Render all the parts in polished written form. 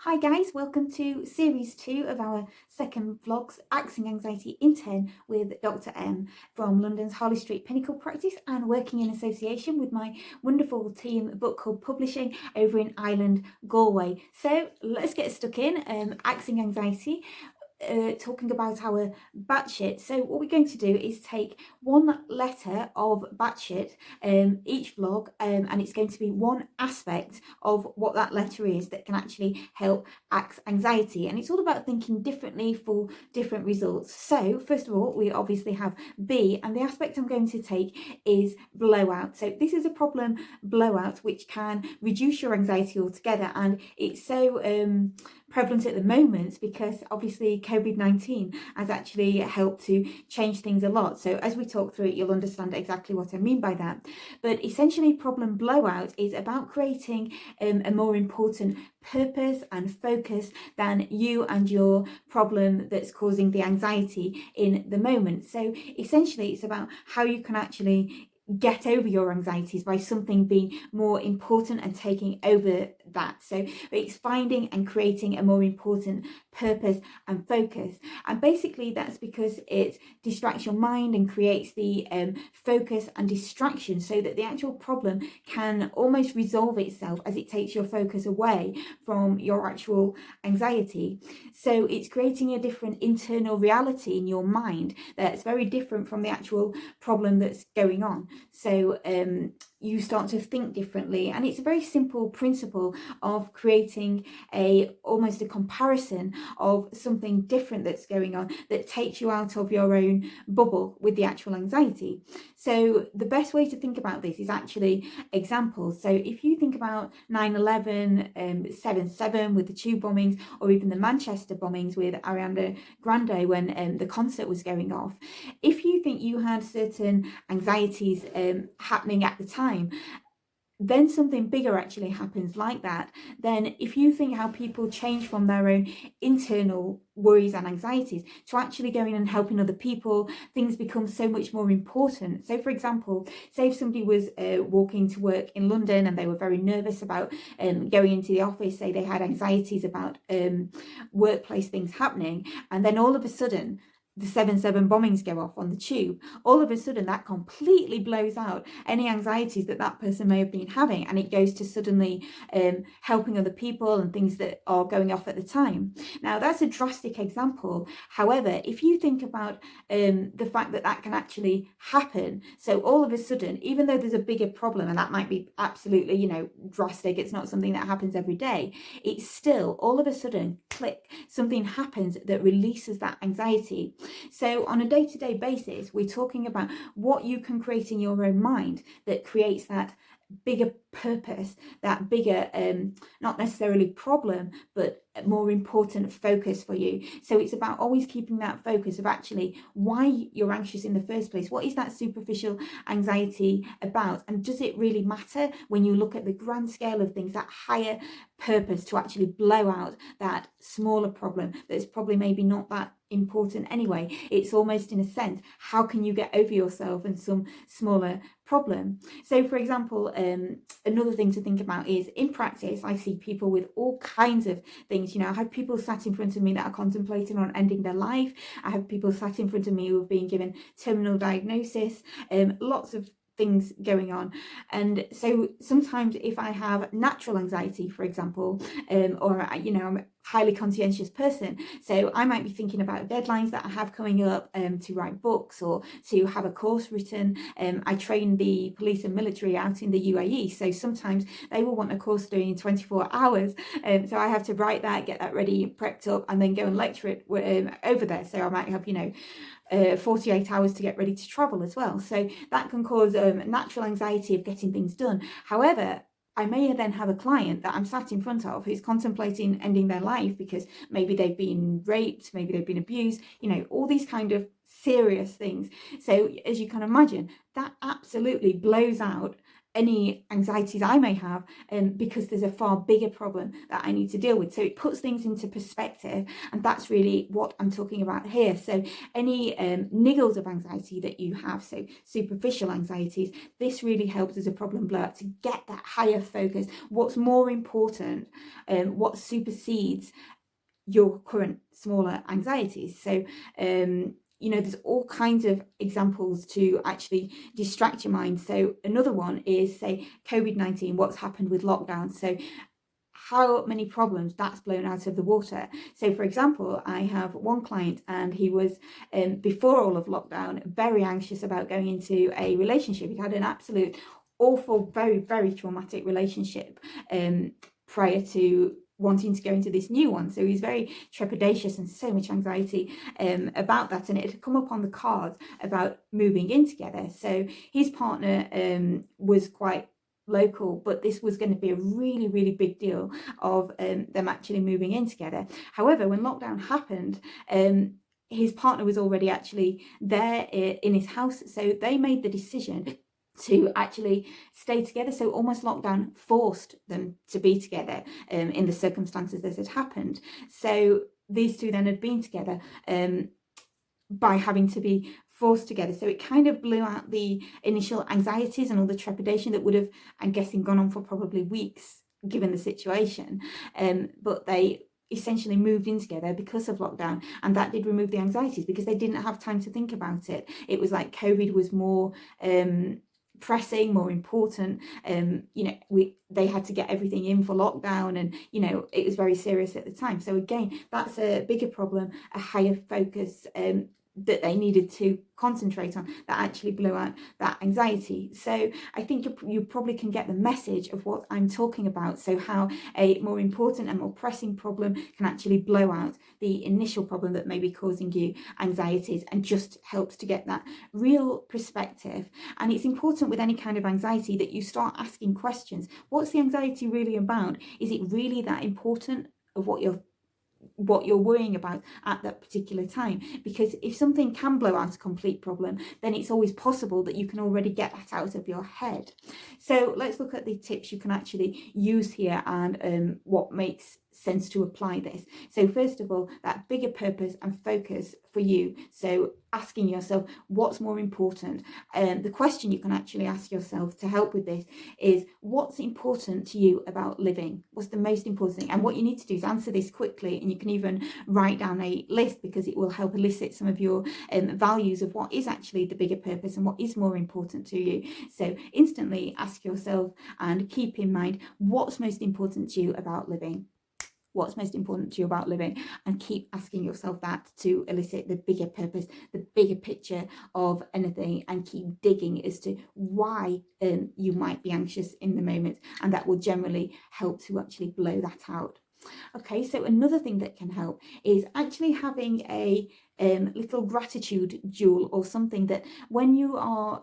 Hi guys, welcome to series 2 of our second vlogs, Axing Anxiety in 10 with Dr. M from London's Harley Street Pinnacle Practice and working in association with my wonderful team at Book Club Publishing over in Ireland, Galway. So let's get stuck in, Axing Anxiety. Talking about our B.A.T.S.H.I.T. So what we're going to do is take one letter of B.A.T.S.H.I.T, each vlog, and it's going to be one aspect of what that letter is that can actually help axe anxiety. And it's all about thinking differently for different results. So first of all, we obviously have B, and the aspect I'm going to take is blowout. So this is a problem, blowout, which can reduce your anxiety altogether, and it's so prevalent at the moment because obviously COVID-19 has actually helped to change things a lot. So as we talk through it, you'll understand exactly what I mean by that. But essentially, problem blowout is about creating a more important purpose and focus than you and your problem that's causing the anxiety in the moment. So essentially, it's about how you can actually get over your anxieties by something being more important and taking over that. So it's finding and creating a more important purpose and focus, and basically that's because it distracts your mind and creates the focus and distraction so that the actual problem can almost resolve itself as it takes your focus away from your actual anxiety. So it's creating a different internal reality in your mind that's very different from the actual problem that's going on. So you start to think differently, and it's a very simple principle of creating almost a comparison of something different that's going on that takes you out of your own bubble with the actual anxiety. So the best way to think about this is actually examples. So if you think about 9/11, 7/7 with the tube bombings, or even the Manchester bombings with Ariana Grande when the concert was going off, if you think you had certain anxieties happening at the time, then something bigger actually happens like that. Then if you think how people change from their own internal worries and anxieties to actually going and helping other people, things become so much more important. So for example, say if somebody was walking to work in London and they were very nervous about going into the office, say they had anxieties about workplace things happening, and then all of a sudden the 7/7 bombings go off on the tube, all of a sudden that completely blows out any anxieties that that person may have been having, and it goes to suddenly helping other people and things that are going off at the time. Now that's a drastic example. However, if you think about the fact that that can actually happen, so all of a sudden, even though there's a bigger problem, and that might be absolutely, drastic, it's not something that happens every day, it's still all of a sudden, click, something happens that releases that anxiety. So on a day-to-day basis, we're talking about what you can create in your own mind that creates that bigger purpose, that bigger, not necessarily problem, but more important focus for you. So it's about always keeping that focus of actually why you're anxious in the first place. What is that superficial anxiety about? And does it really matter when you look at the grand scale of things, that higher purpose to actually blow out that smaller problem that's probably maybe not that important anyway? It's almost, in a sense, how can you get over yourself and some smaller problem? So for example, another thing to think about is in practice I see people with all kinds of things. I have people sat in front of me that are contemplating on ending their life. I have people sat in front of me who have been given terminal diagnosis, lots of things going on. And so sometimes if I have natural anxiety, for example, or I'm a highly conscientious person, so I might be thinking about deadlines that I have coming up, to write books or to have a course written. I train the police and military out in the UAE, so sometimes they will want a course doing in 24 hours, so I have to write that, get that ready, prepped up, and then go and lecture it over there. So I might have 48 hours to get ready to travel as well. So that can cause natural anxiety of getting things done. However, I may then have a client that I'm sat in front of who's contemplating ending their life because maybe they've been raped, maybe they've been abused, all these kind of serious things. So as you can imagine, that absolutely blows out any anxieties I may have, because there's a far bigger problem that I need to deal with. So it puts things into perspective, and that's really what I'm talking about here. So any niggles of anxiety that you have, so superficial anxieties, this really helps as a problem blower to get that higher focus. What's more important, what supersedes your current smaller anxieties. So there's all kinds of examples to actually distract your mind. So another one is, say, COVID-19, what's happened with lockdown. So how many problems that's blown out of the water. So for example, I have one client, and he was, before all of lockdown, very anxious about going into a relationship. He had an absolute awful, very, very traumatic relationship prior to wanting to go into this new one. So he's very trepidatious and so much anxiety about that, and it had come up on the cards about moving in together. So his partner was quite local, but this was going to be a really, really big deal of them actually moving in together. However, when lockdown happened, his partner was already actually there in his house, so they made the decision to actually stay together. So almost lockdown forced them to be together in the circumstances that had happened. So these two then had been together by having to be forced together. So it kind of blew out the initial anxieties and all the trepidation that would have, I'm guessing, gone on for probably weeks given the situation. But they essentially moved in together because of lockdown, and that did remove the anxieties because they didn't have time to think about it. It was like COVID was more pressing, more important. They had to get everything in for lockdown, and it was very serious at the time. So again, that's a bigger problem, a higher focus that they needed to concentrate on, that actually blew out that anxiety. So I think you probably can get the message of what I'm talking about. So how a more important and more pressing problem can actually blow out the initial problem that may be causing you anxieties, and just helps to get that real perspective. And it's important with any kind of anxiety that you start asking questions. What's the anxiety really about? Is it really that important of what you're worrying about at that particular time? Because if something can blow out a complete problem, then it's always possible that you can already get that out of your head. So let's look at the tips you can actually use here, and what makes sense to apply this. So first of all, that bigger purpose and focus for you. So asking yourself what's more important. The question you can actually ask yourself to help with this is, what's important to you about living? What's the most important thing? And what you need to do is answer this quickly, and you can even write down a list, because it will help elicit some of your values of what is actually the bigger purpose and what is more important to you. So instantly ask yourself and keep in mind what's most important to you about living. What's most important to you about living, and keep asking yourself that to elicit the bigger purpose, the bigger picture of anything, and keep digging as to why you might be anxious in the moment, and that will generally help to actually blow that out. Okay, so another thing that can help is actually having a little gratitude journal, or something that when you are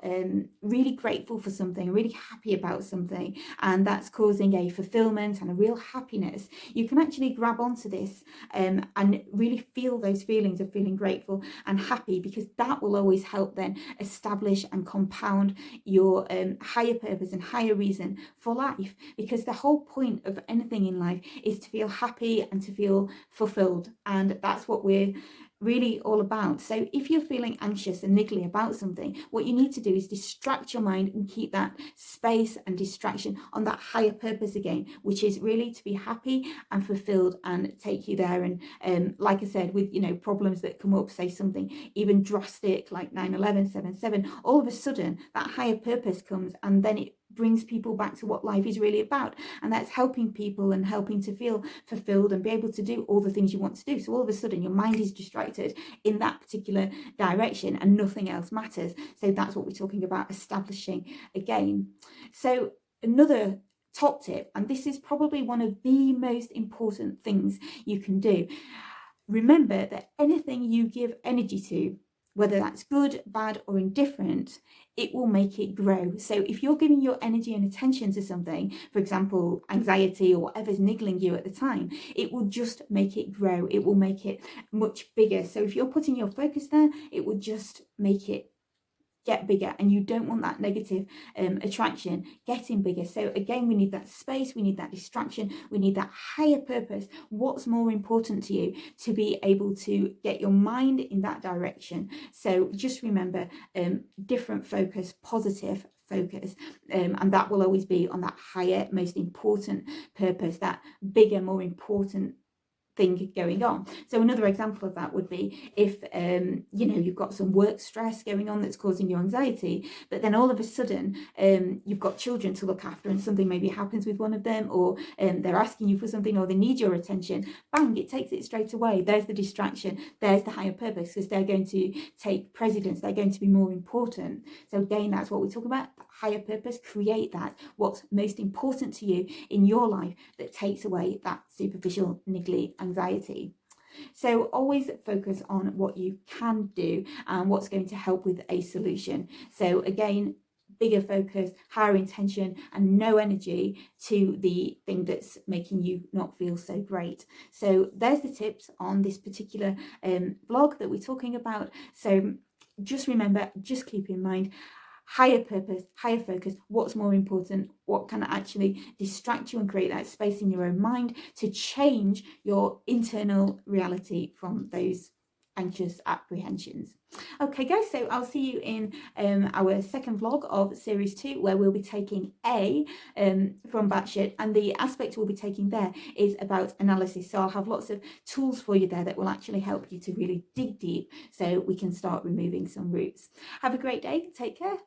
really grateful for something, really happy about something, and that's causing a fulfillment and a real happiness, you can actually grab onto this and really feel those feelings of feeling grateful and happy, because that will always help then establish and compound your higher purpose and higher reason for life. Because the whole point of anything in life is to feel happy and to feel fulfilled, and that's what we're really all about. So if you're feeling anxious and niggly about something, what you need to do is distract your mind and keep that space and distraction on that higher purpose again, which is really to be happy and fulfilled and take you there. And like I said, with problems that come up, say something even drastic like 9/11, 7/7, all of a sudden that higher purpose comes, and then it brings people back to what life is really about, and that's helping people and helping to feel fulfilled and be able to do all the things you want to do. So all of a sudden your mind is distracted in that particular direction and nothing else matters. So that's what we're talking about establishing again. So another top tip, and this is probably one of the most important things you can do, remember that anything you give energy to, whether that's good, bad, or indifferent, it will make it grow. So if you're giving your energy and attention to something, for example, anxiety or whatever's niggling you at the time, it will just make it grow. It will make it much bigger. So if you're putting your focus there, it will just make it get bigger, and you don't want that negative attraction getting bigger. So again, we need that space, we need that distraction, we need that higher purpose. What's more important to you to be able to get your mind in that direction? So just remember, different focus, positive focus, and that will always be on that higher, most important purpose, that bigger, more important thing going on. So another example of that would be if you've got some work stress going on that's causing you anxiety, but then all of a sudden you've got children to look after and something maybe happens with one of them, or they're asking you for something, or they need your attention. Bang, it takes it straight away. There's the distraction, there's the higher purpose, because they're going to take precedence, they're going to be more important. So again, that's what we talk about, higher purpose. Create that, what's most important to you in your life, that takes away that superficial niggly anxiety. So always focus on what you can do and what's going to help with a solution. So again, bigger focus, higher intention, and no energy to the thing that's making you not feel so great. So there's the tips on this particular blog that we're talking about. So just remember, just keep in mind, higher purpose, higher focus, what's more important, what can actually distract you and create that space in your own mind to change your internal reality from those anxious apprehensions. Okay guys, so I'll see you in our second vlog of series 2, where we'll be taking A from B.A.T.S.H.I.T, and the aspect we'll be taking there is about analysis. So I'll have lots of tools for you there that will actually help you to really dig deep so we can start removing some roots. Have a great day, take care.